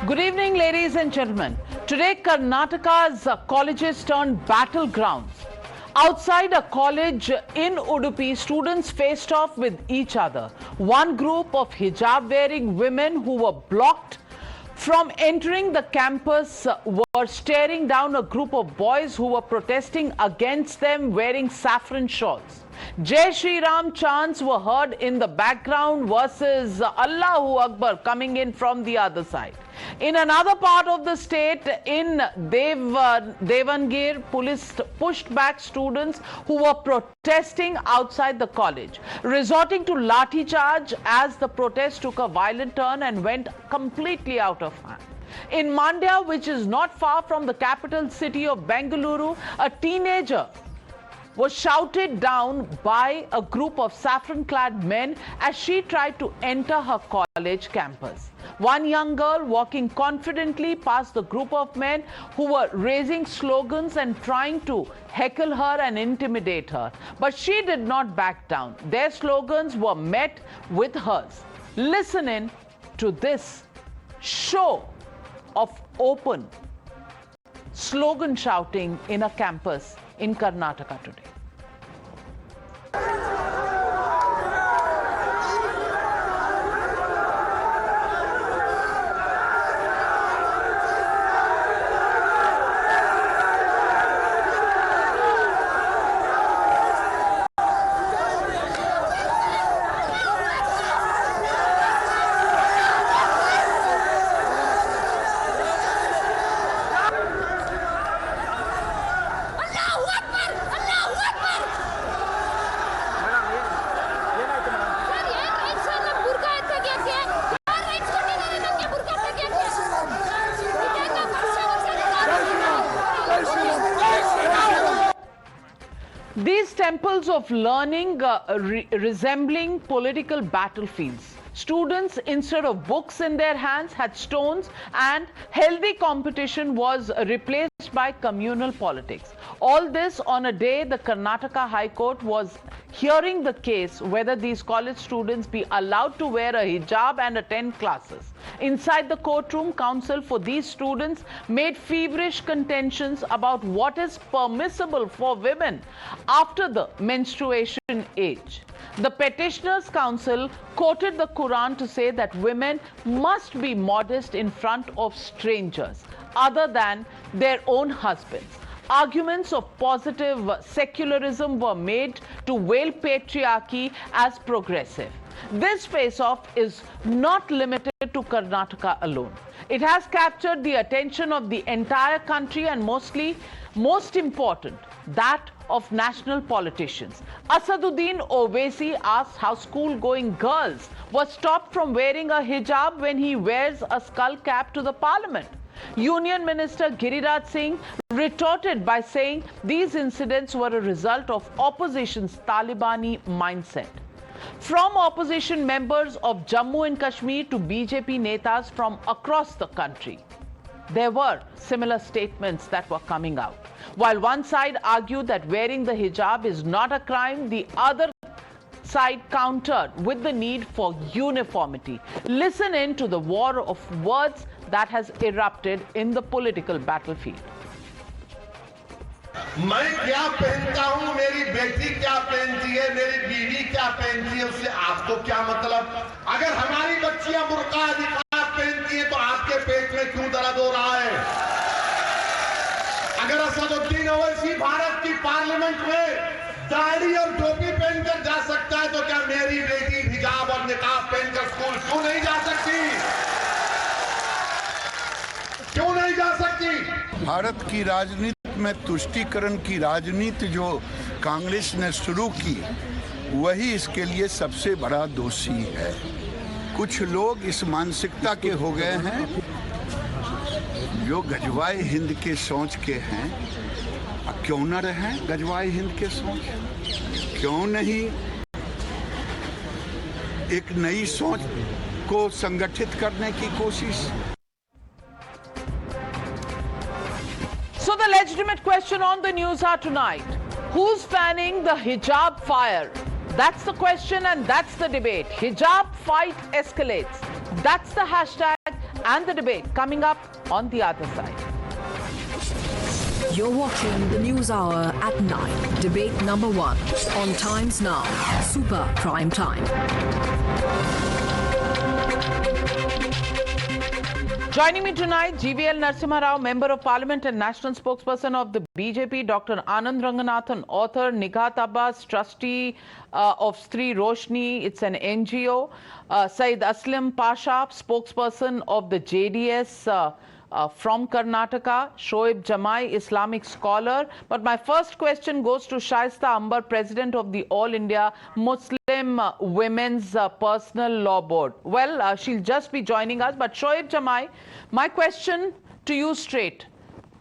Good evening, ladies and gentlemen. Today, Karnataka's colleges turned battlegrounds. Outside a college in Udupi, students faced off with each other. One group of hijab-wearing women who were blocked from entering the campus were staring down a group of boys who were protesting against them wearing saffron shawls. Jai Shri Ram chants were heard in the background versus Allahu Akbar coming in from the other side. In another part of the state, in Devangir, police pushed back students who were protesting outside the college, resorting to lathi charge as the protest took a violent turn and went completely out of hand. In Mandya, which is not far from the capital city of Bengaluru, a teenager was shouted down by a group of saffron-clad men as she tried to enter her college campus. One young girl walking confidently past the group of men who were raising slogans and trying to heckle her and intimidate her. But she did not back down. Their slogans were met with hers. Listen in to this show of open slogan shouting in a campus in Karnataka today. These temples of learning resembling political battlefields. Students, instead of books in their hands, had stones, and healthy competition was replaced by communal politics. All this on a day the Karnataka High Court was hearing the case whether these college students be allowed to wear a hijab and attend classes. Inside the courtroom, counsel for these students made feverish contentions about what is permissible for women after the menstruation age. The petitioners' counsel quoted the Quran to say that women must be modest in front of strangers other than their own husbands. Arguments of positive secularism were made to veil patriarchy as progressive. This face-off is not limited to Karnataka alone. It has captured the attention of the entire country and most important, that of national politicians. Asaduddin Owaisi asked how school-going girls were stopped from wearing a hijab when he wears a skull cap to the parliament. Union Minister Giriraj Singh retorted by saying these incidents were a result of opposition's Talibani mindset. From opposition members of Jammu and Kashmir to BJP netas from across the country, there were similar statements that were coming out. While one side argued that wearing the hijab is not a crime, the other side countered with the need for uniformity. Listen in to the war of words that has erupted in the political battlefield. मैं क्या पहनता हूं, मेरी बेटी क्या पहनती है, मेरी बीवी क्या पहनती है, उससे आपको क्या मतलब? अगर हमारी बच्चियां बुर्का निकाब पहनती हैं तो आपके पेट में क्यों दर्द हो रहा है? अगर असदुद्दीन ओवैसी भारत की पार्लियामेंट में दाढ़ी और टोपी पहनकर जा सकता है तो क्या मेरी बेटी हिजाब और निकाब पहनकर स्कूल क्यों नहीं जा सकती? क्यों नहीं जा सकती? भारत की राजनीति में तुष्टीकरण की राजनीति जो कांग्रेस ने शुरू की, वही इसके लिए सबसे बड़ा दोषी है। कुछ लोग इस मानसिकता के हो गए हैं जो गजवाए हिंद के सोच के हैं। क्यों न रहे गजवाए हिंद के सोच? क्यों नहीं एक नई सोच को संगठित करने की कोशिश? So the legitimate question on the news hour tonight, who's fanning the hijab fire? That's the question and that's the debate. Hijab fight escalates. That's the hashtag and the debate coming up on the other side. You're watching the News Hour at 9. Debate number 1 on Times Now. Super Prime Time. Joining me tonight, GVL Narasimha Rao, Member of Parliament and National Spokesperson of the BJP, Dr. Anand Ranganathan, author, Nighat Abbas, trustee of Stree Roshni, it's an NGO, Said Aslam Pasha, spokesperson of the JDS from Karnataka, Shoaib Jamai, Islamic scholar. But my first question goes to Shaista Ambar, President of the All India Muslim Women's Personal Law Board. Well, she'll just be joining us, but Shoaib Jamai, my question to you straight.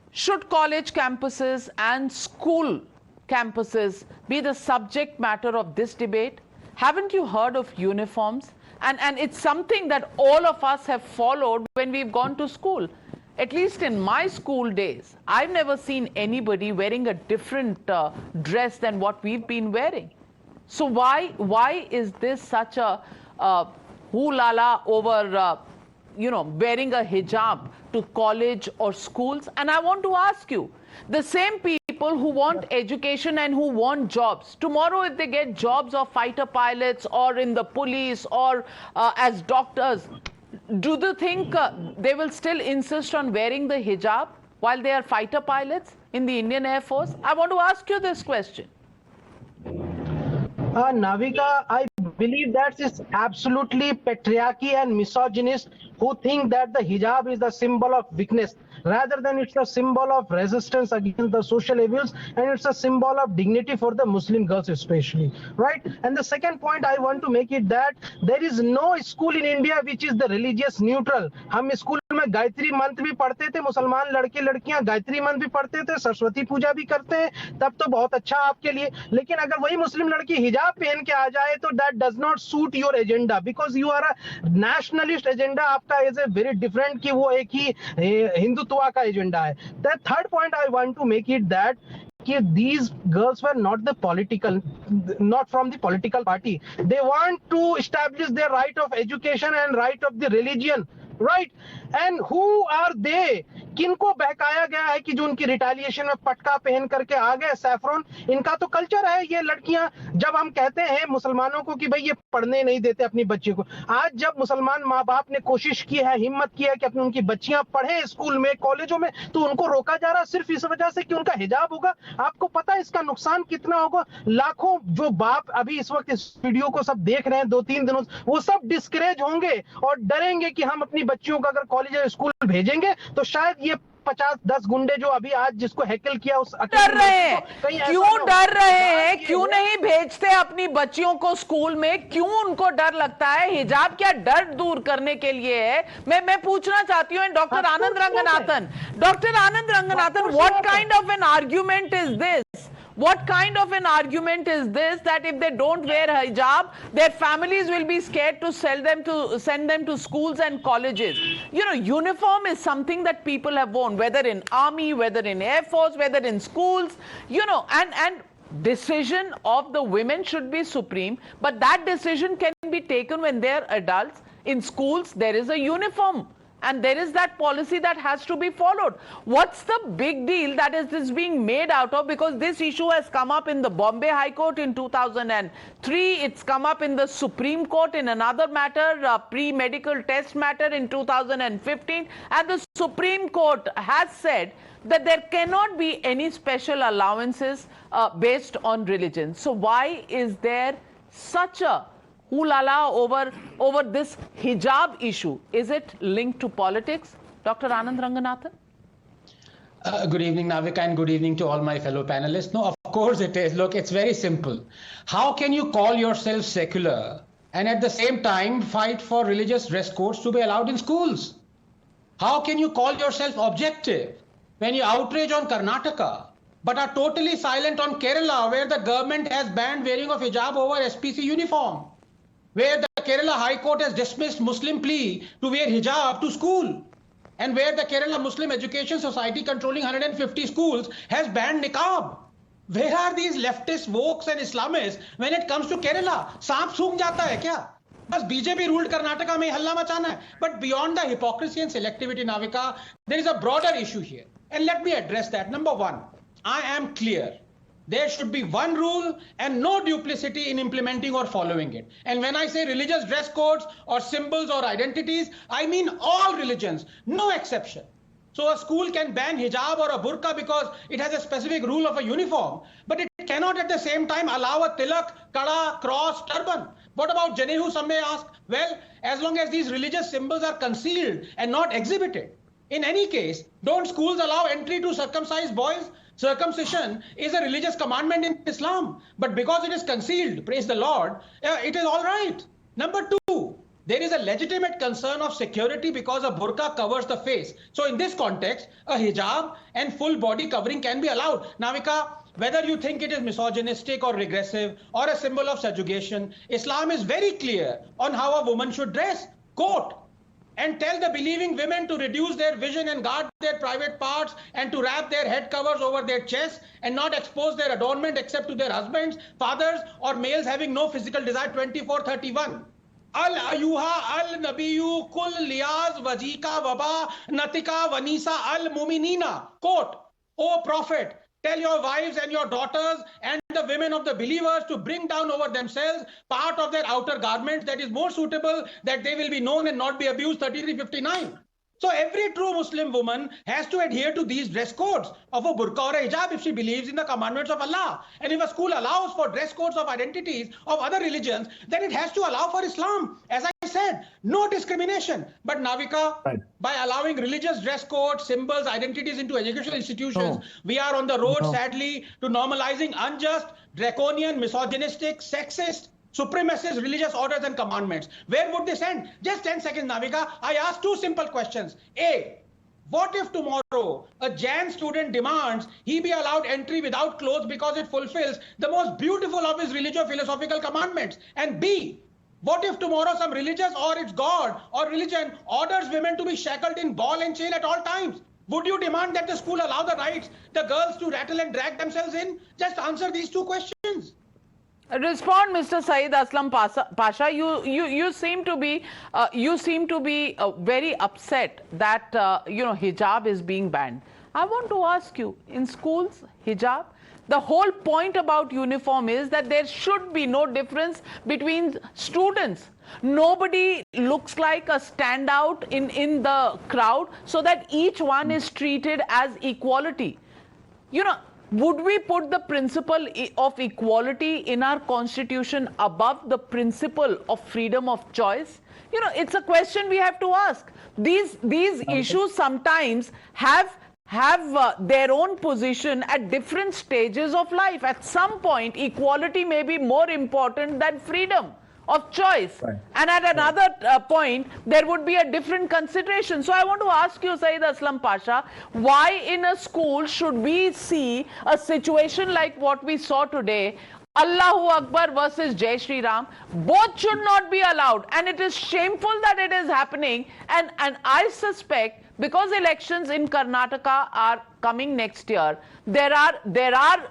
Should college campuses and school campuses be the subject matter of this debate? Haven't you heard of uniforms? And it's something that all of us have followed when we've gone to school. At least in my school days, I've never seen anybody wearing a different dress than what we've been wearing. So why is this such a hoo-la-la over, wearing a hijab to college or schools? And I want to ask you, the same people who want education and who want jobs, tomorrow if they get jobs of fighter pilots or in the police or as doctors, do you think they will still insist on wearing the hijab while they are fighter pilots in the Indian Air Force? I want to ask you this question. Navika, I believe that is absolutely patriarchy and misogynist who think that the hijab is the symbol of weakness, rather than it's a symbol of resistance against the social evils, and it's a symbol of dignity for the Muslim girls especially, right? And the second point I want to make it that there is no school in India which is the religious neutral. हम school में गायत्री मंत्र भी पढ़ते थे, मुसलमान लड़के लड़कियां गायत्री मंत्र भी पढ़ते थे, सरस्वती पूजा भी करते हैं, तब तो बहुत अच्छा आपके लिए. लेकिन अगर वही मुस्लिम लड़की हिजाब पहन के आ जाए तो that does not suit your agenda, because you are a nationalist agenda. आपका is a very different कि वो एक ही हिंदुत्व का एजेंडा है. The third point I want to make it that these girls were not from the political party. They want to establish their right of education and right of the religion, right? And who are they? किनको बहकाया गया है कि जो उनकी retaliation में पटका पहन करके आ गए सैफरन? इनका तो कल्चर है ये लड़कियां. जब हम कहते हैं मुसलमानों को कि भाई ये पढ़ने नहीं देते अपनी बच्ची को, आज जब मुसलमान माँ बाप ने कोशिश की है, हिम्मत की है कि अपनी उनकी बच्चियां पढ़े स्कूल में, कॉलेजों में, तो उनको रोका जा रहा सिर्फ इस वजह से कि उनका हिजाब होगा. आपको पता है इसका नुकसान कितना होगा? लाखों जो बाप अभी इस वक्त इस वीडियो को सब देख रहे हैं 2-3 दिनों से, वो सब डिस्करेज होंगे और डरेंगे कि हम अपनी बच्चियों को अगर कॉलेज या स्कूल भेजेंगे तो शायद ये 50-10 गुंडे जो अभी आज जिसको हैकल किया उस डर रहे हैं. क्यों डर रहे हैं? क्यों नहीं भेजते अपनी बच्चियों को स्कूल में? क्यों उनको डर लगता है? हिजाब क्या डर दूर करने के लिए है? मैं पूछना चाहती हूँ doctor Anand Ranganathan. Doctor Anand Ranganathan, what kind of an argument is this? What kind of an argument is this that if they don't wear hijab, their families will be scared to send them to schools and colleges? Uniform is something that people have worn, whether in army, whether in Air Force, whether in schools, and decision of the women should be supreme, but that decision can be taken when they're adults. In schools, there is a uniform. And there is that policy that has to be followed. What's the big deal that is being made out of? Because this issue has come up in the Bombay High Court in 2003. It's come up in the Supreme Court in another matter, pre-medical test matter in 2015. And the Supreme Court has said that there cannot be any special allowances based on religion. So why is there such a hoo-la-la over this hijab issue? Is it linked to politics? Dr. Anand Ranganathan? Good evening, Navika, and good evening to all my fellow panelists. No, of course it is. Look, it's very simple. How can you call yourself secular and at the same time fight for religious dress codes to be allowed in schools? How can you call yourself objective when you outrage on Karnataka but are totally silent on Kerala, where the government has banned wearing of hijab over SPC uniform, where the Kerala High Court has dismissed Muslim plea to wear hijab to school, and where the Kerala Muslim Education Society, controlling 150 schools, has banned niqab? Where are these leftist wokes and Islamists when it comes to Kerala? Saap sook jata hai kya? बस BJP ruled Karnataka में हल्ला मचाना है. But beyond the hypocrisy and selectivity, Navika, there is a broader issue here. And let me address that. Number one, I am clear. There should be one rule and no duplicity in implementing or following it. And when I say religious dress codes or symbols or identities, I mean all religions, no exception. So a school can ban hijab or a burqa because it has a specific rule of a uniform, but it cannot at the same time allow a tilak, kada, cross, turban. What about Janehu, some may ask? Well, as long as these religious symbols are concealed and not exhibited. In any case, don't schools allow entry to circumcised boys? Circumcision is a religious commandment in Islam, but because it is concealed, praise the Lord, it is all right. Number two, there is a legitimate concern of security because a burqa covers the face. So in this context, a hijab and full body covering can be allowed. Navika, whether you think it is misogynistic or regressive or a symbol of subjugation, Islam is very clear on how a woman should dress. Quote, and tell the believing women to reduce their vision and guard their private parts and to wrap their head covers over their chests and not expose their adornment except to their husbands, fathers, or males having no physical desire. 24:31. Al-Ayuha al-Nabiyu kul liyaz wajika waba natika vanisa al-muminina. Quote, O Prophet, tell your wives and your daughters and the women of the believers to bring down over themselves part of their outer garments that is more suitable, that they will be known and not be abused. 33:59. So every true Muslim woman has to adhere to these dress codes of a burqa or a hijab if she believes in the commandments of Allah. And if a school allows for dress codes of identities of other religions, then it has to allow for Islam. As I said, no discrimination. But Navika, by allowing religious dress codes, symbols, identities into educational institutions, we are on the road, sadly, to normalizing unjust, draconian, misogynistic, sexist, supremacist religious orders and commandments. Where would this end? Just 10 seconds, Navika. I ask two simple questions. A, what if tomorrow a Jain student demands he be allowed entry without clothes because it fulfills the most beautiful of his philosophical commandments? And B, what if tomorrow some religious or its god or religion orders women to be shackled in ball and chain at all times? Would you demand that the school allow the girls to rattle and drag themselves in? Just answer these two questions. Respond, Mr. Saeed Aslam Pasha. You seem to be very upset that hijab is being banned. I want to ask you, in schools, hijab, the whole point about uniform is that there should be no difference between students. Nobody looks like a standout in the crowd, so that each one is treated as equality. Would we put the principle of equality in our constitution above the principle of freedom of choice? It's a question we have to ask. These issues sometimes have their own position at different stages of life. At some point, equality may be more important than freedom of choice. And at another point, there would be a different consideration. So I want to ask you, Saeed Aslam Pasha, why in a school should we see a situation like what we saw today, Allahu Akbar versus Jai Shri Ram? Both should not be allowed. And it is shameful that it is happening. And I suspect, because elections in Karnataka are coming next year, there are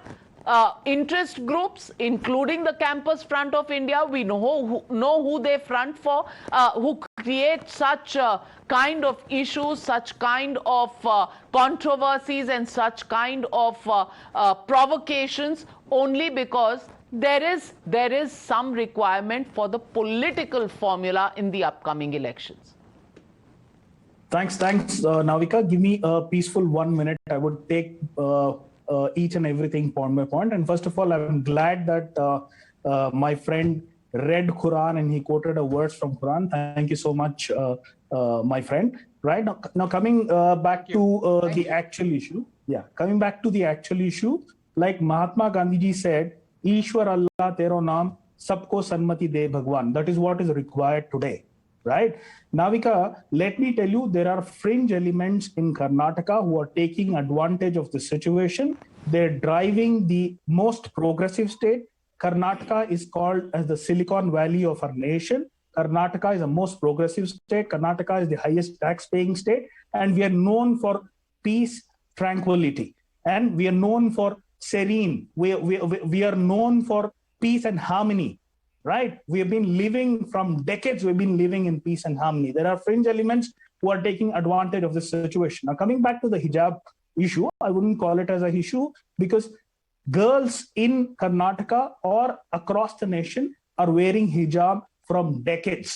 interest groups, including the Campus Front of India. We know who they front for, who create such kind of issues, such kind of controversies and such kind of provocations, only because there is some requirement for the political formula in the upcoming elections. Thanks, Navika. Give me a peaceful 1 minute. I would take each and everything point by point. And first of all, I'm glad that my friend read Quran and he quoted a verse from Quran. Thank you so much, my friend. Right now coming back to the actual issue. Yeah, coming back to the actual issue, like Mahatma Gandhi ji said, Ishwar Allah Tero Naam Sabko Sanmati De Bhagwan. That is what is required today. Right? Navika, let me tell you, there are fringe elements in Karnataka who are taking advantage of the situation. They're driving the most progressive state. Karnataka is called as the Silicon Valley of our nation. Karnataka is the most progressive state. Karnataka is the highest tax-paying state. And we are known for peace, tranquility. And we are known for serene. We are known for peace and harmony. right? We have been living from decades, we've been living in peace and harmony. There are fringe elements who are taking advantage of this situation. Now, coming back to the hijab issue, I wouldn't call it as an issue because girls in Karnataka or across the nation are wearing hijab from decades.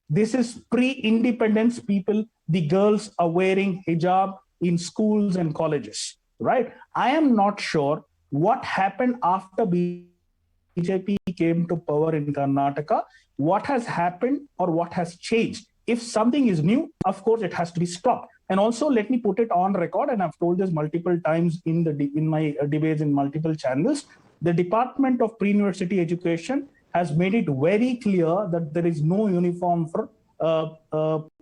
This is pre-independence people. The girls are wearing hijab in schools and colleges, right? I am not sure what happened after BJP came to power in Karnataka, what has happened or what has changed. If something is new, of course, it has to be stopped. And also, let me put it on record, and I've told this multiple times in my debates in multiple channels, the Department of Pre-University Education has made it very clear that there is no uniform for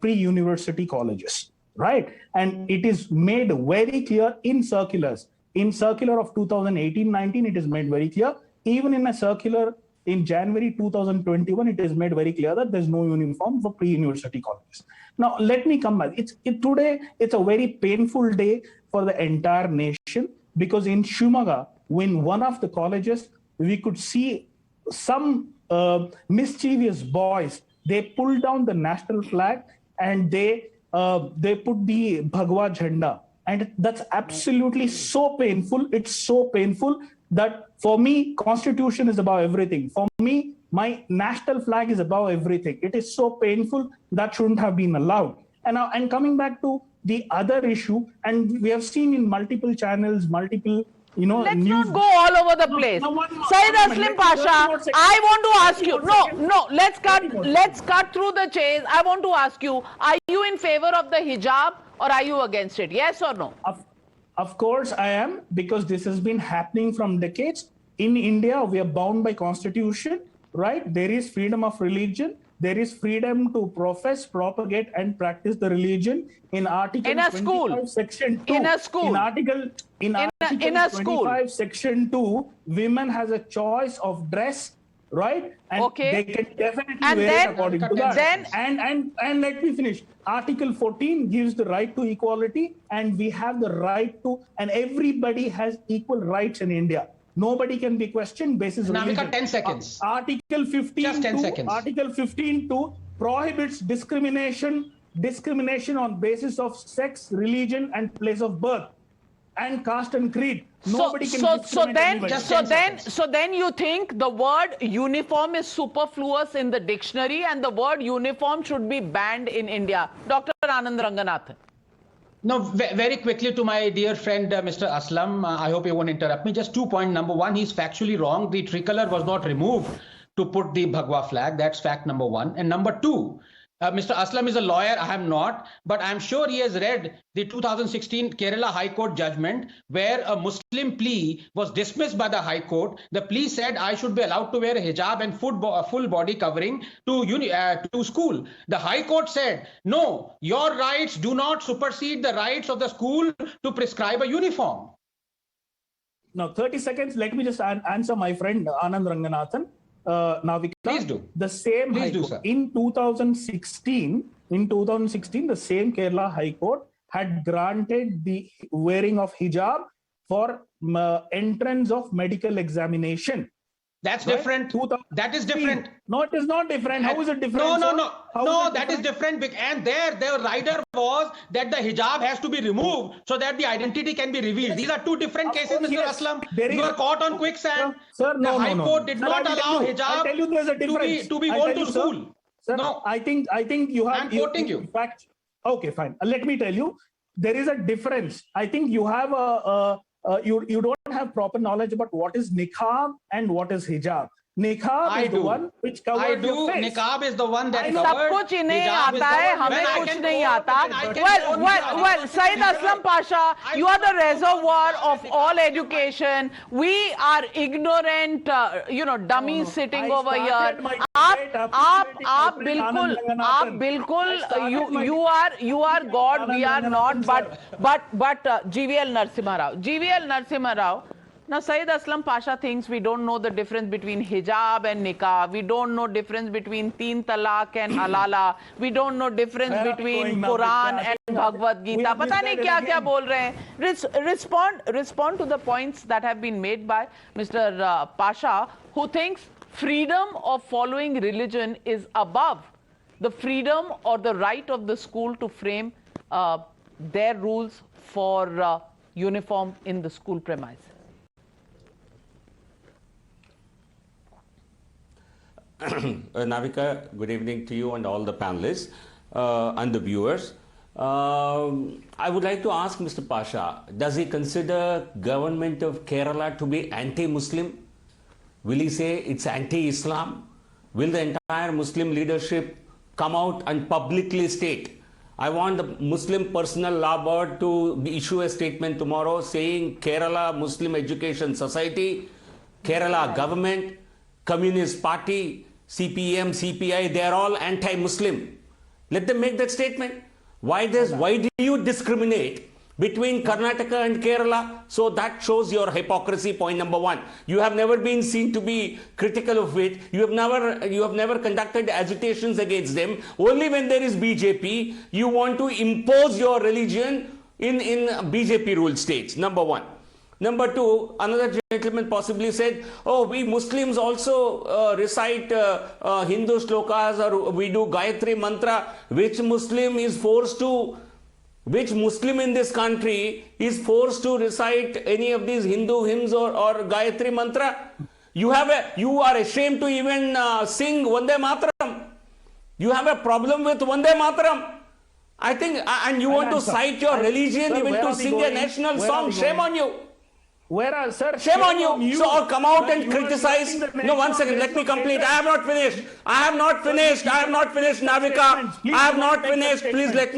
pre-university colleges, right? And it is made very clear in circulars. In circular of 2018-19, it is made very clear. Even in a circular in January 2021, it is made very clear that there's no uniform for pre-university colleges. Now, let me come back. Today, it's a very painful day for the entire nation because in Shumaga, in one of the colleges, we could see some mischievous boys. They pulled down the national flag and they put the Bhagwa Jhanda. And that's absolutely so painful. It's so painful that for me, Constitution is above everything. For me, my national flag is above everything. It is so painful that shouldn't have been allowed. And coming back to the other issue, and we have seen in multiple channels, multiple, let's news. not go all over the place. Saeed Aslam Pasha, I want to ask you. No, let's cut through the chase. I want to ask you, are you in favor of the hijab or are you against it? Yes or no? Of course I am, because this has been happening from decades. In India, we are bound by Constitution, right? There is freedom of religion. There is freedom to profess, propagate, and practice the religion in Article 25, Section 2. In a school. In Article 25, Section 2, women has a choice of dress, right? And they can definitely wear it according to that. And let me finish. Article 14 gives the right to equality, and we have the right to, and everybody has equal rights in India. Nobody can be questioned basis of religion. Navika, 10 seconds. Article 15. Just 10 seconds. Article 15.2 prohibits discrimination on basis of sex, religion, and place of birth, and caste and creed. Nobody can discriminate. So then you think the word uniform is superfluous in the dictionary, and the word uniform should be banned in India. Dr. Anand Ranganathan. No, very quickly to my dear friend, Mr. Aslam, I hope you won't interrupt me. Just 2 points. Number one, he's factually wrong. The tricolor was not removed to put the Bhagwa flag. That's fact number one. And number two, Mr. Aslam is a lawyer. I am not, but I'm sure he has read the 2016 Kerala High Court judgment where a Muslim plea was dismissed by the High Court. The plea said I should be allowed to wear a hijab and full body covering to school. The High Court said, no, your rights do not supersede the rights of the school to prescribe a uniform. Now, 30 seconds. Let me just answer my friend Anand Ranganathan. Navika, please do. The same High Court. In 2016, the same Kerala High Court had granted the wearing of hijab for entrance of medical examination. That's right? Different. That is different. No, it is not different. How is it different? No, that is different. And there, the rider was that the hijab has to be removed so that the identity can be revealed. These are two different cases, Mr. Aslam. You are caught on quicksand. Sir, the High Court did not allow hijab to be worn to school. Sir, no, I think you have. I'm quoting you. In fact, okay, fine. Let me tell you, there is a difference. I think you have you don't have proper knowledge about what is niqab and what is hijab. Niqab is the one which covers your face. Niqab is the one that सब कुछ इन्हें आता है, हमें कुछ नहीं आता. Well, Saeed Aslam Pasha, you are the reservoir of all education. We are ignorant, dummies sitting over here. आप बिल्कुल, you are God, we are not. But GVL Narasimha Rao. Now, Saeed Aslam Pasha thinks we don't know the difference between hijab and niqab. We don't know difference between teen talaq and halala. We don't know difference between Quran and Bhagavad Gita. पता नहीं क्या बोल रहे हैं. Respond to the points that have been made by Mr. Pasha, who thinks freedom of following religion is above the freedom or the right of the school to frame their rules for uniform in the school premises. Navika, good evening to you and all the panelists and the viewers. I would like to ask Mr. Pasha, does he consider government of Kerala to be anti-Muslim? Will he say it's anti-Islam? Will the entire Muslim leadership come out and publicly state, I want the Muslim Personal Law Board to issue a statement tomorrow saying Kerala Muslim Education Society, Kerala government, Communist Party, CPM, CPI, they are all anti-Muslim. Let them make that statement. Why do you discriminate between Karnataka and Kerala? So that shows your hypocrisy, point number one. You have never been seen to be critical of it. You have never conducted agitations against them. Only when there is BJP, you want to impose your religion in BJP ruled states, number one. Number two, another gentleman possibly said, oh, we Muslims also recite Hindu shlokas, or we do Gayatri mantra. Which Muslim in this country is forced to recite any of these Hindu hymns or Gayatri mantra? You are ashamed to even sing Vande Mataram. You have a problem with Vande Mataram. I think, and you want to cite your religion even to sing a national song. Shame on you. Shame on you. So, or come out and criticize. No, 1 second. Let me complete. I have not finished. Navika. I have not finished. Please let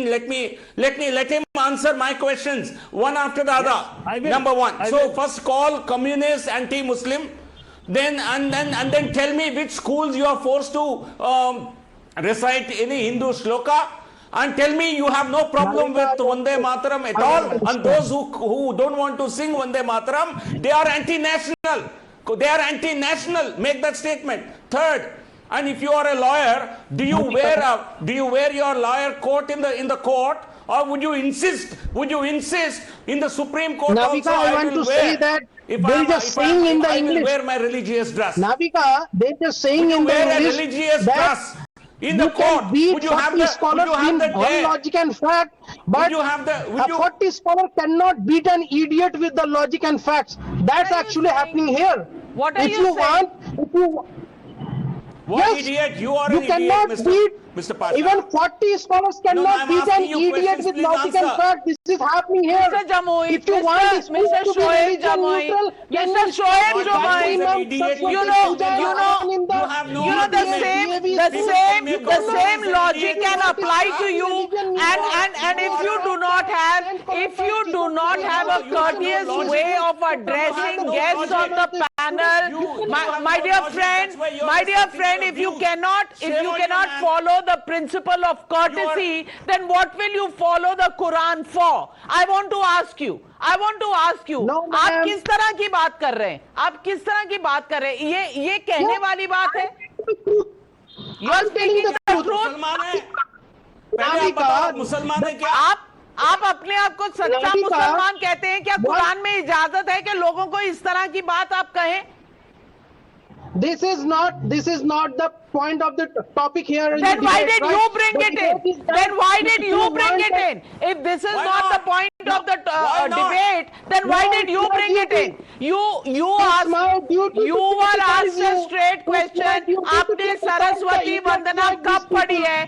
him answer my questions one after the other. Number one. So first call communist anti-Muslim. Then tell me which schools you are forced to recite any Hindu shloka. And tell me you have no problem with Vande Mataram at all. And those who don't want to sing Vande Mataram, they are anti-national. Make that statement. Third, and if you are a lawyer, do you wear your lawyer coat in the court, or would you insist in the Supreme Court Navika, also? I want to say that there is a saying in the English. I will wear my religious dress. Navika, there is a saying in the English religious dress. In the court, would you have the scholars in one logic and fact, but a 40 scholar cannot beat an idiot with the logic and facts. That's actually happening here. What are you saying? What idiot? You are an idiot, Mr. Pasha. Even 40 scholars cannot beat an idiot with logic and fact. This is happening here. Mr. Jamui, if you want this Mr. to be Shoaib religion Jamui, neutral, Mr. Shoaib Jamui, the same logic can apply to you, and if you do not have a courteous way of addressing guests on the panel, my dear friend, if you cannot follow the principle of courtesy, then what will you follow the Quran for? I want to ask you, आप किस तरह की बात कर रहे हैं? ये कहने वाली बात है? You are speaking the truth. मुसलमान है क्या? आप अपने आप को सच्चा मुसलमान कहते हैं क्या? कुरान में इजाजत है कि लोगों को इस तरह की बात आप कहें? This is not the point of the topic here. Then why did you bring it in? If this is not the point of the debate, then why did you bring it in? You were asked a straight question. आपने सरस्वती वंदना कब पढ़ी है?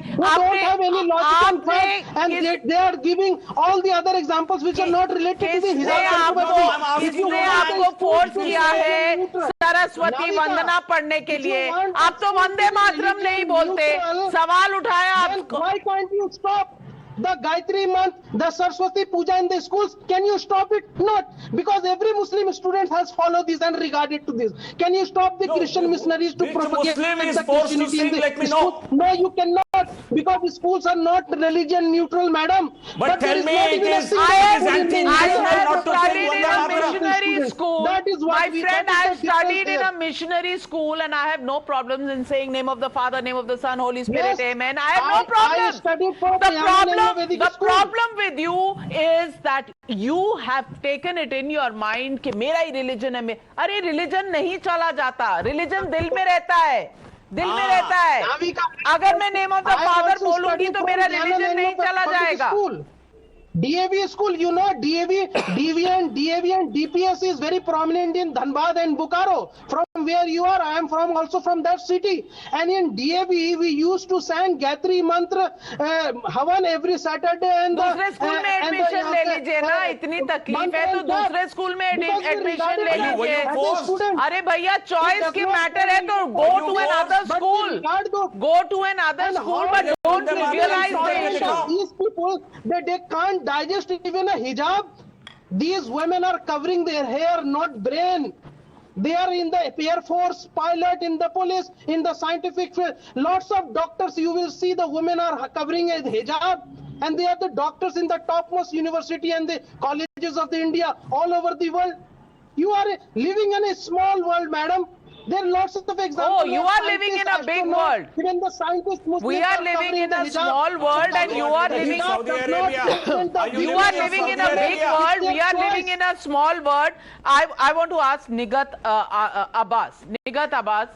And they are giving all the other examples which are not related to the Hijab Controversy. किसने आपको force किया है सरस्वती वंदना पढ़ने के लिए? आप तो वंदे मातरम नहीं बोलते. सवाल उठाया आपको. Why can't you stop the Gayatri month, the Saraswati Puja in the schools? Can you stop it? Not. Because every Muslim student has followed this and regarded to this. Can you stop the Christian missionaries to propagate the Christianity in the schools? No, you cannot. Because the schools are not religion neutral, madam. But tell me, it is I have studied in a missionary school. My friend, I have studied in a missionary school, and I have no problems in saying name of the Father, name of the Son, Holy Spirit, Amen. I have no problem. The problem with you is that you have taken it in your mind कि मेरा ही religion है. अरे religion नहीं चला जाता, religion दिल में रहता है, दिल में रहता है. अगर मैं नेम ऑफ द फादर बोलूंगी तो मेरा रिलीजन नहीं चला जाएगा. DAV school, you know, DAV and DPS is very prominent in Dhanbad and Bokaro. From where you are, I am from also from that city. And in DAV, we used to sing Gayatri Mantra Havan every Saturday. And दूसरे school में admission ले लीजिए ना, इतनी तकलीफ है तो दूसरे स्कूल में एडमिशन ले लीजिए. अरे भैया चॉइस की मैटर है तो go to another school, go to another school, but don't trivialize the issue. These people, they can't digest even a hijab. These women are covering their hair, not brain. They are in the Air Force, pilot, in the police, in the scientific field. Lots of doctors, you will see the women are covering a hijab, and they are the doctors in the topmost university and the colleges of the India all over the world. You are living in a small world, madam. There are lots of examples. Oh, you are living in a big world. Even the scientists, we are living in a small world, and you are living. Saudi Arabia. You are living in a big world. We are living in a small world. I want to ask Nigat Abbas. Nigat Abbas.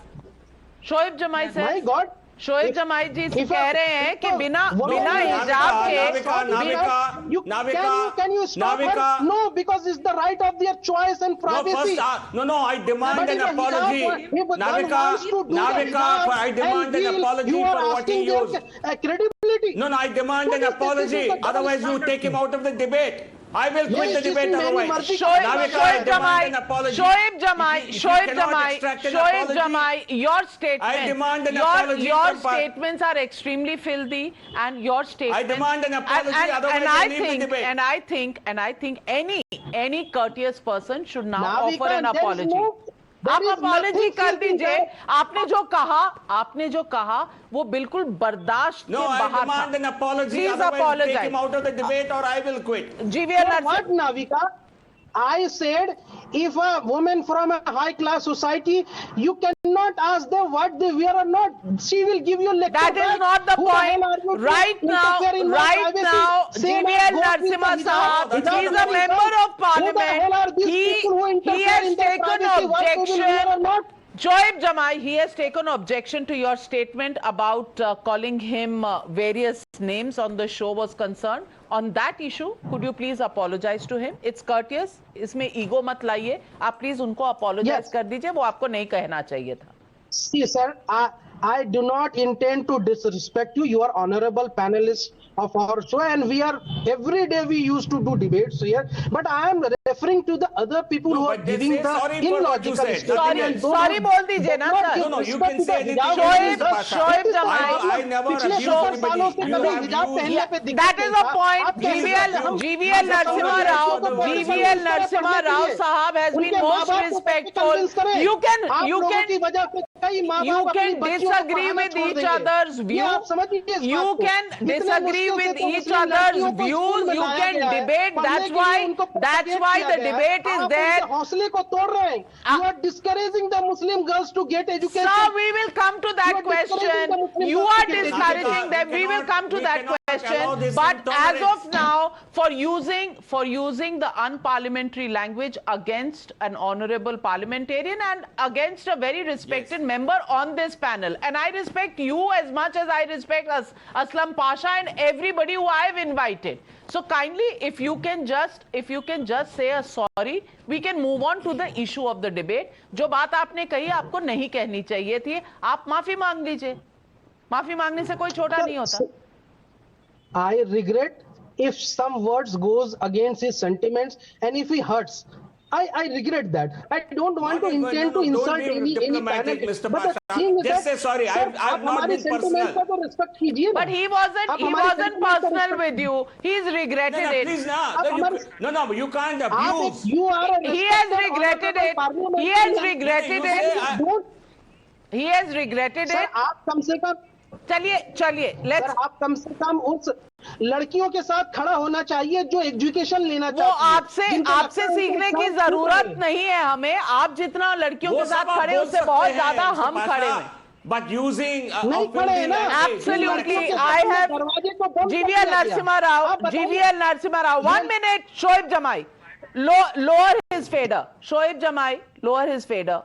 Shoaib Jamai says. My God. Shoaib जमाई जी कह रहे हैं कि बिना हिजाब के can you stop her? No, because it's the right of their choice and privacy. No, I demand an apology. Navika, I demand an apology for what he used. Credibility. No, I demand an apology. Otherwise, you take him out of the debate. I will quit the debate otherwise. Shoaib Jamai, your statement. I demand an apology. Your statements are extremely filthy, and your statements. I demand an apology. Otherwise, I leave the debate. And I think any courteous person should now offer an apology. आप apology कर दीजिए. आपने जो कहा वो बिल्कुल बर्दाश्त के बाहर था. Please apologize. Take him out of the debate or I will quit. What, Navika? I said, if a woman from a high class society, you cannot ask them what they wear or not. She will give you lecture. That is not the point. Right now, GVL Narasimha Sahab, he is a member of parliament. He has taken objection. Shoaib Jamai, he has taken objection to your statement about calling him various names on the show was concerned. On that issue, could you please apologize to him? It's courteous. इसमें ego मत लाइए. आप please उनको apologize कर दीजिए. वो आपको नहीं कहना चाहिए था. See, sir, I do not intend to disrespect you. You are honorable panelists of our show, and every day we used to do debates here. But I am referring to the other people who are giving the illogical statements. Sorry बोल दीजिए ना sir. No, you can say anything. Shoaib Jamai. I never abused anybody. That is a point. GVL Narasimha Rao Sahab has been most respectful. You can disagree with each other's views. You can disagree with each other's views. You can debate. That's why the debate is there. You are discouraging the Muslim girls to get education. Sir, we will come to that question. You are discouraging them. We will come to that question. But as of now, for using the unparliamentary language against an honorable parliamentarian and against a very respected member on this panel, and I respect you as much as I respect Aslam Pasha and everybody who I have invited. So kindly, if you can just say a sorry, we can move on to the issue of the debate. जो बात आपने कही आपको नहीं कहनी चाहिए थी, आप माफी मांग लीजिए. माफी मांगने से कोई छोटा नहीं होता. I regret if some words goes against his sentiments and if he hurts. I regret that. I don't want to intend to insult any panelist. But the thing is just say sorry. I've not been personal. But he wasn't personal with you. He's regretted it. Please no, you can't abuse. He has regretted it. He has regretted it. He has regretted it. आप कम से कम चलिए let's. आप कम से कम उस लड़कियों के साथ खड़ा होना चाहिए जो एजुकेशन लेना चाहिए. वो आपसे सीखने की जरूरत नहीं है हमें. आप जितना लड़कियों के साथ खड़े उससे बहुत ज्यादा हम खड़े हैं. but using नहीं खड़े हैं ना? Absolutely, I have GVL Narasimha Rao. GVL Narasimha Rao. 1 minute. Shoaib Jamai, lower his fader. Shoaib Jamai, lower his fader.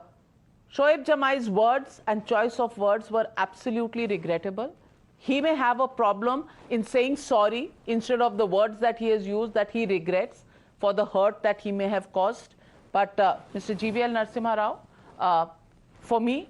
Shoaib Jamai's words and choice of words were absolutely regrettable. He may have a problem in saying sorry instead of the words that he has used that he regrets for the hurt that he may have caused. But Mr. GVL Narasimha Rao, for me,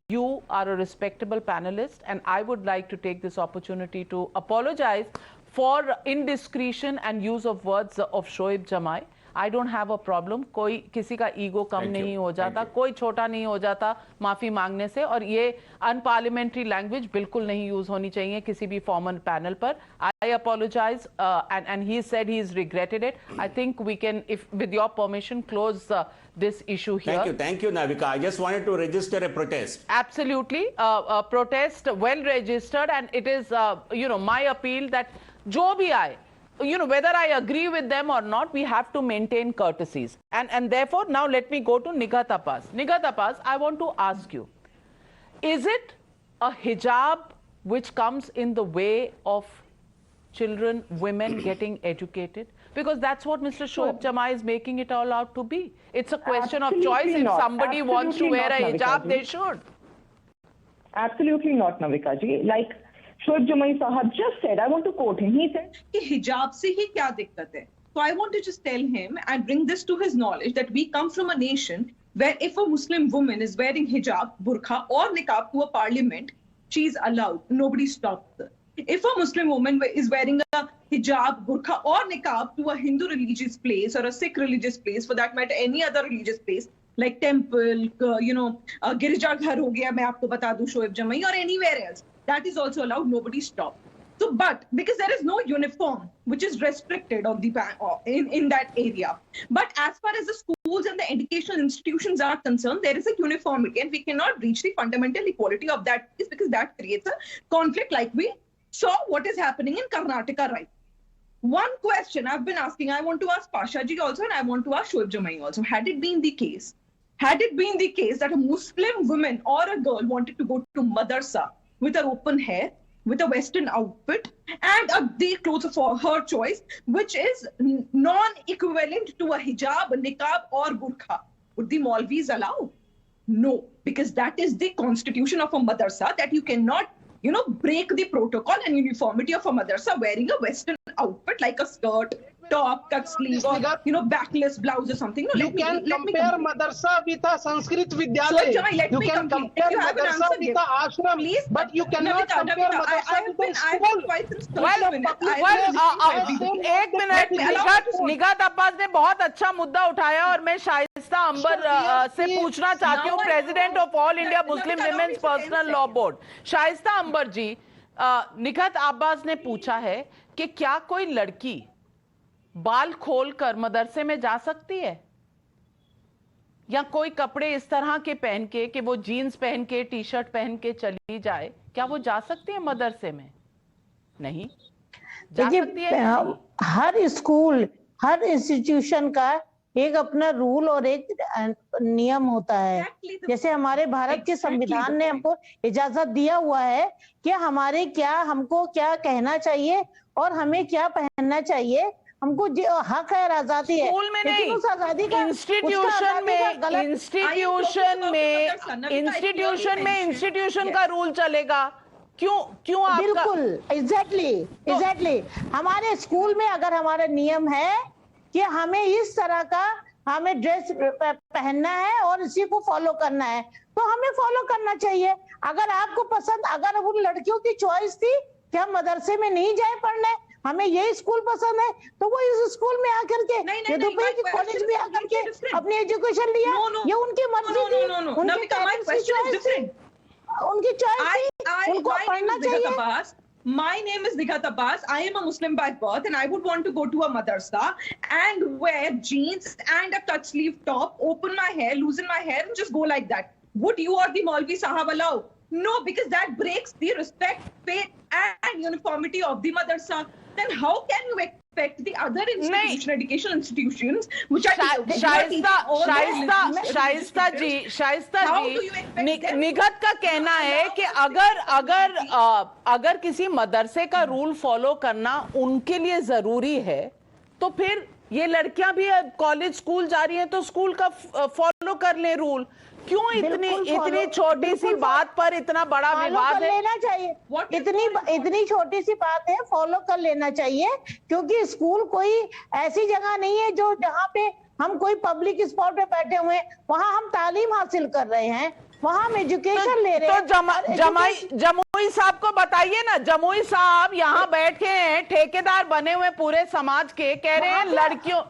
you are a respectable panelist, and I would like to take this opportunity to apologize for indiscretion and use of words of Shoaib Jamai. I don't have a problem. कोई किसी का ego कम नहीं हो जाता, कोई छोटा नहीं हो जाता माफी मांगने से, और ये अनपार्लियामेंट्री लैंग्वेज बिल्कुल नहीं यूज होनी चाहिए किसी भी फॉर्मल पैनल पर. I apologize, and he said he's regretted it. I think we can, if with your permission, close this issue here. Thank you, Navika. I just wanted to register a protest. Absolutely, a protest well registered, and it is my appeal that jo bhi aaye, whether I agree with them or not, we have to maintain courtesies. And therefore, now let me go to Nighat Abbas. Nighat Abbas, I want to ask you, is it a hijab which comes in the way of children, women getting educated? Because that's what Mr. Shoaib Jamai is making it all out to be. It's a question of choice. If somebody wants to wear a hijab, they should. Absolutely not, Navika ji. Like Shoaib Jamai Sahab just said, I want to quote him. He said, कि hijab से ही क्या दिक्कत है? So I want to just tell him and bring this to his knowledge that we come from a nation where if a Muslim woman is wearing hijab, burqa or niqab to a parliament, she is allowed. Nobody stops her. If a Muslim woman is wearing a hijab, burqa or niqab to a Hindu religious place or a Sikh religious place, for that matter, any other religious place, like temple, Girija Ghar ho gaya, main aapko bata दूं, Shoaib Jamai, or anywhere else, that is also allowed. Nobody stops. So, but because there is no uniform which is restricted on the in that area, but as far as the schools and the educational institutions are concerned, there is a uniformity, and we cannot reach the fundamental equality of that because that creates a conflict, like we saw what is happening in Karnataka right. One question I've been asking, I want to ask Pasha ji also, and I want to ask Shoaib Jamai also. Had it been the case that a Muslim woman or a girl wanted to go to madrasa with her open hair, with a Western outfit, and the clothes for her choice, which is non-equivalent to a hijab, a niqab, or burqa, would the Maulvis allow? No, because that is the constitution of a madrasa, that you cannot, break the protocol and uniformity of a madrasa wearing a Western outfit like a skirt, top, cut sleeve, or backless blouse or something. No, you can compare madrasa with a Sanskrit Vidyalaya. So, you can compare madrasa with a ashram, please, but you cannot compare madrasa with a school. एक minute, निगात Abbas ने बहुत अच्छा मुद्दा उठाया, और मैं शाइस्ता अंबर से पूछना चाहती हूँ, president of all India Muslim women's personal law board. Shaista Ambar ji, Nighat Abbas ने पूछा है कि क्या कोई लड़की बाल खोल कर मदरसे में जा सकती है, या कोई कपड़े इस तरह के पहन के कि वो जीन्स पहन के, टी शर्ट पहन के चली जाए, क्या वो जा सकती है मदरसे में? नहीं जा सकती है. हर स्कूल, हर इंस्टीट्यूशन का एक अपना रूल और एक नियम होता है. जैसे हमारे भारत के संविधान ने हमको इजाजत दिया हुआ है कि हमको क्या कहना चाहिए और हमें क्या पहनना चाहिए. हमको हक है, आजादी है. स्कूल में नहीं, इंस्टीट्यूशन का रूल चलेगा. क्यों आपका? बिल्कुल, एग्जैक्टली. हमारे स्कूल में अगर हमारा नियम है कि हमें इस तरह का हमें ड्रेस पहनना है और इसी को फॉलो करना है, तो हमें फॉलो करना चाहिए. अगर आपको पसंद, अगर उन लड़कियों की चॉइस थी कि हम मदरसे में नहीं जाए पढ़ने, हमें यही स्कूल पसंद है, तो वो इस स्कूल में आकर के दुबई के कॉलेज में आकर के अपनी एजुकेशन लिया. ये उनकी मर्जी थी, उनकी चॉइस थी, उनको पढ़ना चाहिए. My name is Nighat Abbas. I am a Muslim by birth, and I would want to go to a madrasa and wear jeans and a cut sleeve top, open my hair, loosen my hair, and just go like that. Would you or the Maulvi Sahab allow? No, because that breaks the respect, faith, and uniformity of the madrasa. Then how can you affect the other institutions, educational institutions, which are Shaista जी, निगत का कहना है कि अगर किसी मदरसे का rule follow करना उनके लिए जरूरी है, तो फिर ये लड़कियां भी कॉलेज स्कूल जा रही हैं तो स्कूल का फॉलो कर ले रूल। क्यों इतनी छोटी सी बात पर इतना बड़ा विवाद है? लेना चाहिए, इतनी छोटी सी बात है, फॉलो कर लेना चाहिए, क्योंकि स्कूल कोई ऐसी जगह नहीं है जो जहाँ पे हम कोई पब्लिक स्पॉट पे बैठे हुए हैं, वहाँ हम तालीम हासिल कर रहे हैं, वहाँ हम एजुकेशन ले रहे हैं। तो जमुई साहब को बताइए ना, जमुई साहब यहाँ बैठे हैं, ठेकेदार बने हुए पूरे समाज के, कह रहे हैं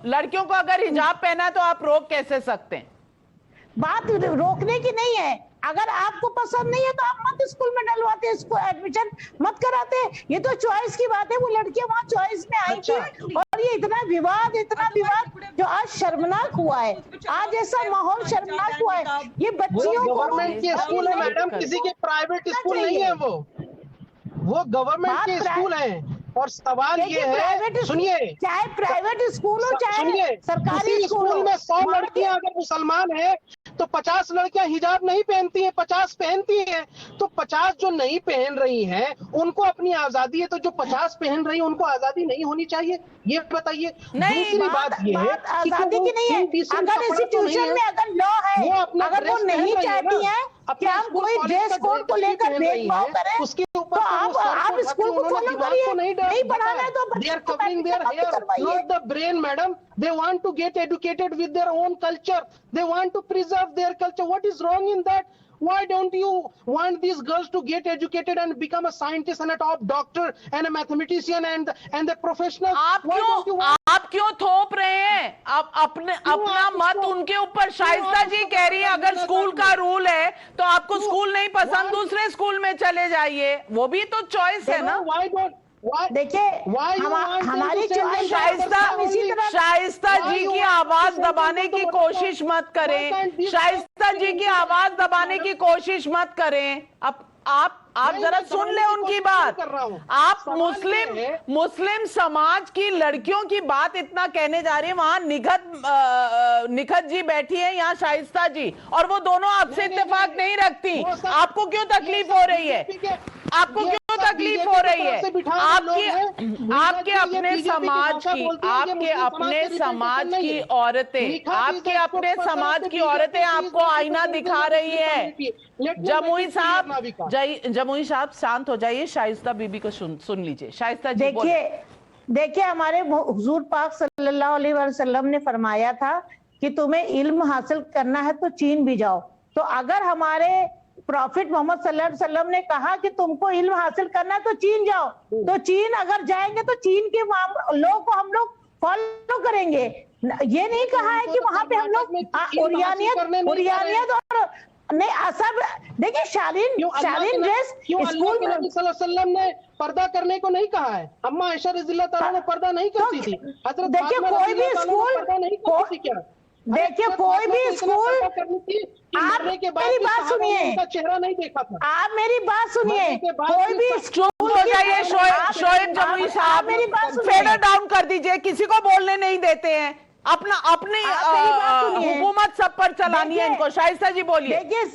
लड़कियों को अगर हिजाब पहना है तो आप रोक कैसे सकते हैं? बात रोकने की नहीं है, अगर आपको पसंद नहीं है तो आप मत स्कूल में डलवाते, इसको एडमिशन मत कराते। ये तो चॉइस की बात है, वो लड़कियां वहाँ चॉइस में आई थी, और ये इतना विवाद जो आज शर्मनाक हुआ है, आज ऐसा माहौल शर्मनाक हुआ है। ये बच्चियों को गवर्नमेंट के स्कूल है मैडम, किसी के प्राइवेट स्कूल नहीं है, वो गवर्नमेंट के स्कूल है। और सवाल ये है, सुनिए, चाहे प्राइवेट स्कूल हो चाहे सरकारी स्कूल में 100 लड़कियां अगर मुसलमान है तो 50 लड़कियां हिजाब नहीं पहनती हैं, 50 पहनती हैं। तो 50 जो नहीं पहन रही हैं उनको अपनी आजादी है, तो जो 50 पहन रही है उनको आजादी नहीं होनी चाहिए? ये बताइए। दूसरी बात ये है आजादी की नहीं है, अगर इंस्टीट्यूशन में अगर लॉ है, अगर वो नहीं चाहती है कि हम कोई ड्रेस कोड को लेकर भेदभाव करें, उसके ऊपर आप स्कूल को फॉलो करिए, नहीं पढ़ाना है तो they are covering their hair, not the brain, madam. They want to get educated with their own culture. They want to preserve their culture. What is wrong in that? Why don't you want these girls to get educated and become a scientist and a top doctor and a mathematician and the professional? आप क्यों थोप रहे हैं? आप अपना मत उनके ऊपर। शाइस्ता जी कह रही है अगर स्कूल का रूल है तो आपको स्कूल नहीं पसंद, दूसरे स्कूल में चले जाइए, वो भी तो चॉइस है ना। देखिए हमारी शाइस्ता जी की आवाज दबाने की कोशिश मत करें, शाइस्ता जी की आवाज दबाने की कोशिश मत करें। आप जरा सुन ले उनकी बात। आप मुस्लिम समाज की लड़कियों की बात इतना कहने जा रही है, वहां निखत जी बैठी है, यहाँ शाइस्ता जी, और वो दोनों आपसे इत्तेफाक नहीं रखती। आपको क्यों तकलीफ हो रही है? आपको क्यों तकलीफ हो रही है? आपके अपने समाज की औरतें, आपके अपने समाज की औरतें आपको आईना दिखा रही है। जमुई साहब शांत हो जाइए, शाइस्ता बीबी को सुन लीजिए। शाइस्ता जी देखिए हमारे हुजूर पाक सल्लल्लाहु अलैहि वसल्लम ने फरमाया था कि तुम्हें इल्म हासिल करना है तो चीन भी जाओ। तो अगर हमारे प्रॉफिट मोहम्मद सल्लल्लाहु अलैहि वसल्लम ने कहा कि तुमको इल्म हासिल करना है तो चीन जाओ, तो चीन अगर जाएंगे तो चीन के लोग को हम लोग फॉलो करेंगे। ये नहीं कहा है कि वहां पे हम लोग उरियानियत और नहीं सब। देखिए शालीन ड्रेस स्कूल में नबी सल्लल्लाहु अलैहि वसल्लम ने पर्दा करने को नहीं कहा है। अम्मा आयशा रज़ियल्लाहु ताला ने पर्दा नहीं करती थी। हजरत देखिए कोई भी स्कूल, देखिए कोई भी स्कूल, आप मेरी बात सुनिए, चेहरा नहीं देखा था। आप मेरी बात सुनिए, कोई भी स्कूल हो जाइए। शोएब जमुई साहब मेरी बात फेडर डाउन कर दीजिए, किसी को बोलने नहीं देते हैं, अपनी हुकूमत सब पर चलानी है इनको। शाइस्ता जी बोलिए। देखिए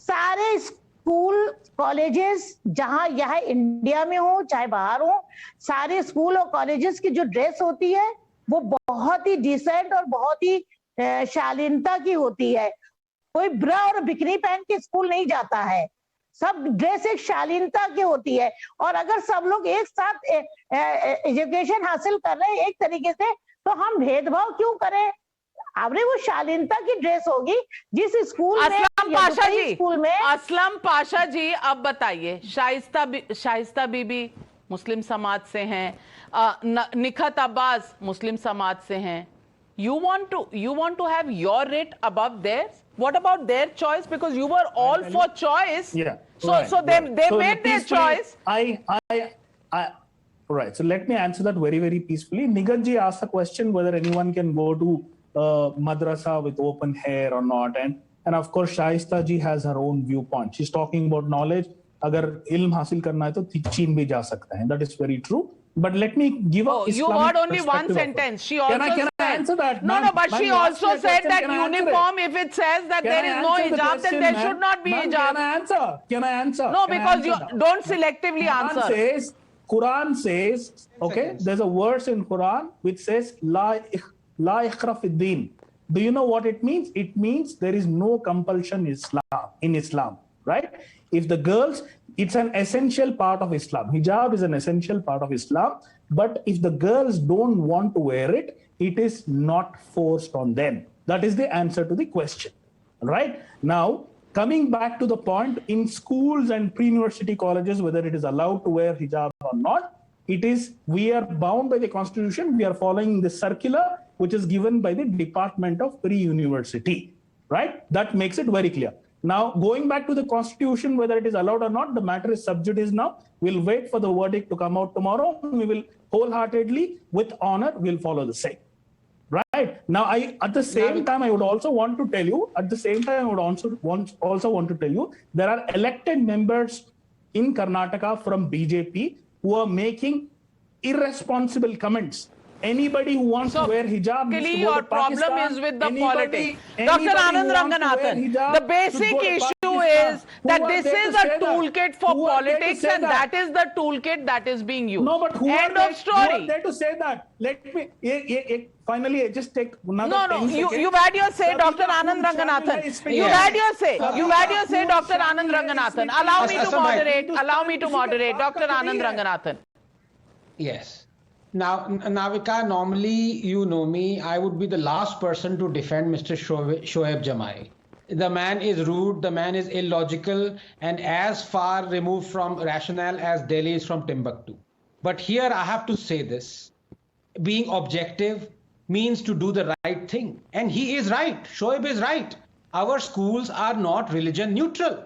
सारे स्कूल कॉलेजेस जहां यहाँ इंडिया में हो चाहे बाहर हो, सारे स्कूल और कॉलेजेस की जो ड्रेस होती है वो बहुत ही डिसेंट और बहुत ही शालीनता की होती है। कोई ब्रा और बिकनी पहन के स्कूल नहीं जाता है, सब ड्रेस एक शालीनता की होती है। और अगर सब लोग एक साथ एजुकेशन हासिल कर रहे हैं एक तरीके से, तो हम भेदभाव क्यों करें? आपने वो शालीनता की ड्रेस होगी जिस स्कूल में, असलम पाशा जी अब बताइए, शाइस्ता बीबी मुस्लिम समाज से हैं, निखत अब्बास मुस्लिम समाज से हैं। You want to have your rate above theirs? What about their choice? Because you were all for choice. Yeah. So they made their choice. Right. So let me answer that very, very peacefully. Nigat ji asked the question whether anyone can go to madrasa with open hair or not. And of course, Shaista ji has her own viewpoint. She's talking about knowledge. अगर इल्म हासिल करना है तो चीन भी जा सकता है. That is very true. But let me give a Islamic you heard only one perspective of it. sentence. She also Can said, I answer that? No, Ma'am, but ma'am, she you asked me also a said question, that can I answer uniform, if it says that Can there I is no answer the hijab, then question, there ma'am? should not be Ma'am, hijab. Can I answer? Can I answer? No, Can I because answer you now? don't selectively answer. Quran says, okay, there's a verse in Quran which says, La ikhra fi din. Do you know what it means? It means there is no compulsion in Islam, right? If the girls, it's an essential part of Islam. Hijab is an essential part of Islam. But if the girls don't want to wear it, it is not forced on them. That is the answer to the question, right? Now, coming back to the point, in schools and pre-university colleges, whether it is allowed to wear hijab or not, we are bound by the constitution. We are following the circular, which is given by the Department of Pre-University, right? That makes it very clear. Now, going back to the constitution, whether it is allowed or not, the matter is sub judice now. We'll wait for the verdict to come out tomorrow. We will wholeheartedly, with honor, we'll follow the same. Right. Now, at the same time, I would also want to tell you, there are elected members in Karnataka from BJP who are making irresponsible comments. Anybody who wants to wear hijab, your problem is with the politics. Dr. Anand Ranganathan, the basic issue is that this is a toolkit for politics, and that is the toolkit that is being used. No, but End of story. Who are there to say that? Let me finally just take another. No, you've had your say, Dr. Anand Ranganathan. You've had your say. You've had your say, Dr. Anand Ranganathan. Allow me to moderate, Dr. Anand Ranganathan. Yes. Now, Navika, normally, you know me, I would be the last person to defend Mr. Shoaib Jamai. The man is rude, the man is illogical, and as far removed from rationale as Delhi is from Timbuktu. But here I have to say this. Being objective means to do the right thing. And he is right. Shoaib is right. Our schools are not religion neutral.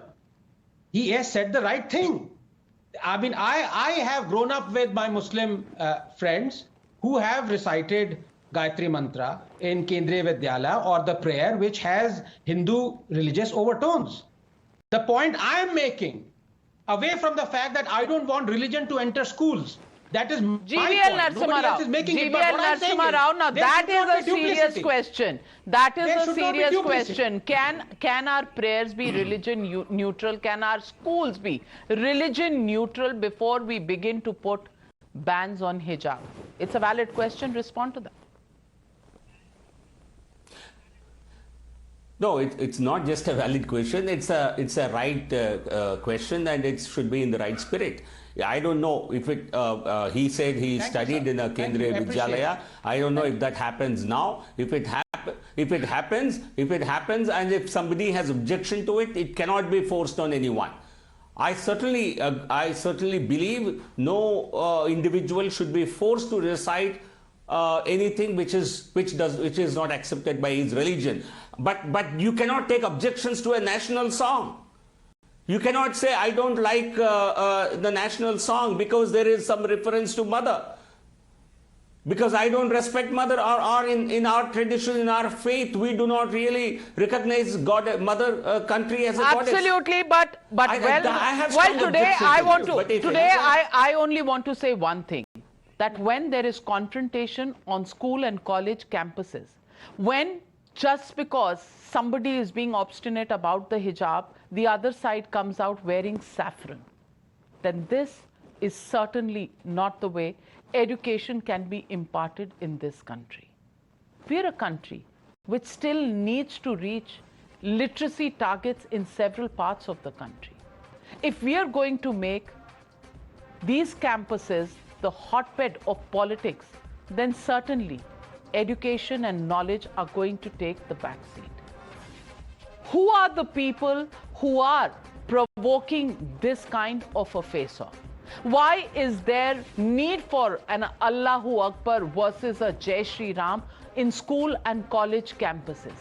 He has said the right thing. I mean, I have grown up with my Muslim friends who have recited Gayatri Mantra in Kendriya Vidyalaya or the prayer which has Hindu religious overtones. The point I am making, away from the fact that I don't want religion to enter schools, that is my GVL point. Nobody else is making it. But GVL what I'm saying is, Narasimha Rao, now that is a serious duplicity. question. That is There a should not be serious duplicity. question. Can our prayers be religion neutral? Can our schools be religion neutral before we begin to put bans on hijab? It's a valid question. Respond to that. No, it's not just a valid question. It's a right question, and it should be in the right spirit. I don't know if it. He said he studied in a Kendriya Vidyalaya. I don't know if that happens now. If it happens, and if somebody has objection to it, it cannot be forced on anyone. I certainly believe no individual should be forced to recite anything which is not accepted by his religion. But you cannot take objections to a national song. You cannot say, I don't like the national song because there is some reference to mother. Because I don't respect mother, or in our tradition, in our faith, we do not really recognize God, mother country as a goddess. Absolutely, but today I only want to say one thing, that when there is confrontation on school and college campuses, when just because somebody is being obstinate about the hijab, the other side comes out wearing saffron, then this is certainly not the way education can be imparted in this country. We're a country which still needs to reach literacy targets in several parts of the country. If we are going to make these campuses the hotbed of politics, then certainly education and knowledge are going to take the back seat. Who are the people who are provoking this kind of a face-off? Why is there need for an Allahu Akbar versus a Jai Shri Ram in school and college campuses?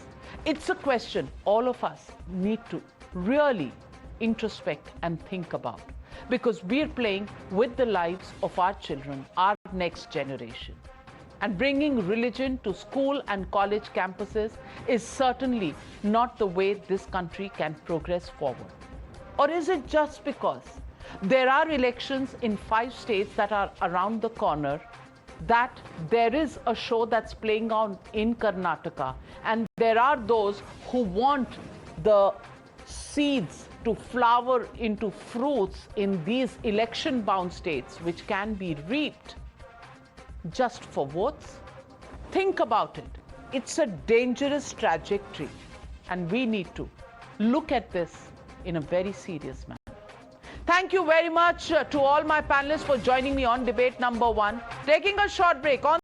It's a question all of us need to really introspect and think about, because we're playing with the lives of our children, our next generation. And bringing religion to school and college campuses is certainly not the way this country can progress forward. Or is it just because There are elections in 5 states that are around the corner, that there is a show that's playing out in Karnataka, and there are those who want the seeds to flower into fruits in these election-bound states, which can be reaped just for votes. Think about it. It's a dangerous trajectory, and we need to look at this in a very serious manner. Thank you very much to all my panelists for joining me on debate number 1. Taking a short break. On